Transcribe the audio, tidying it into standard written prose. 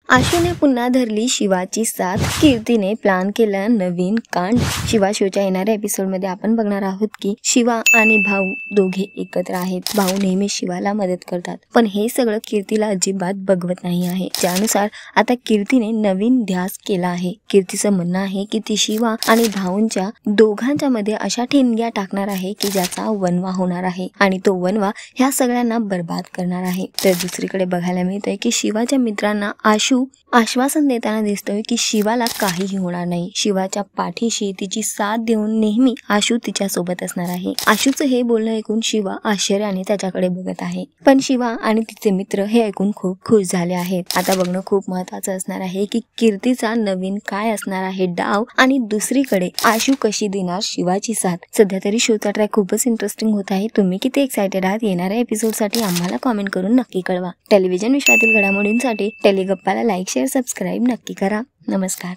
आशूने पुन्हा धरली शिवाची साथ, कीर्तीने प्लॅन केला नवीन कांड। शिवा शोच्या येणाऱ्या एपिसोडमध्ये आपण बघणार आहोत की शिवा आणि भाऊ दोघे एकत्र आहेत। भाऊ नेहमी शिवाला मदत करतात, पण हे सगळं कीर्तीला अजिबात बघवत नाही आहे। त्यानुसार आता कीर्तीने नवीन ध्यास केला आहे। कीर्तीचं म्हणणं आहे की ती शिवा आणि भाऊंच्या दोघांच्या मध्ये अशा ठिणग्या टाकणार आहे की ज्याचा वनवा होणार आहे आणि तो वनवा ह्या सगळ्यांना बर्बाद करणार आहे। तर दुसरीकडे बघायला मिळतंय की शिवाच्या मित्रांना आशू आश्वासन देताना दिसतोय की शिवाला काहीही होणार नाही। शिवाच्या पाठीशी तिची साथ देऊन नेहमी आशू तिच्या सोबत असणार आहे। आशूचं हे बोलणं ऐकून शिवा आश्चर्याने त्याच्याकडे बघत आहे, पण शिवा आणि तिचे मित्र हे ऐकून खूप खुश झाले आहेत। आता बघणं खूप महत्त्वाचं असणार आहे की कीर्तीचा नवीन काय असणार आहे डाव, आणि दुसरीकडे आशू कशी देणार शिवाची साथ। सध्या तरी शोचा ट्रॅक खूपच इंटरेस्टिंग होत आहे। तुम्ही किती एक्साइटेड आहात येणाऱ्या एपिसोडसाठी आम्हाला कॉमेंट करून नक्की कळवा। टेलिव्हिजन विश्वातील घडामोडींसाठी टेलिगप्पाला लाईक शेअर सबस्क्राईब नक्की करा। नमस्कार।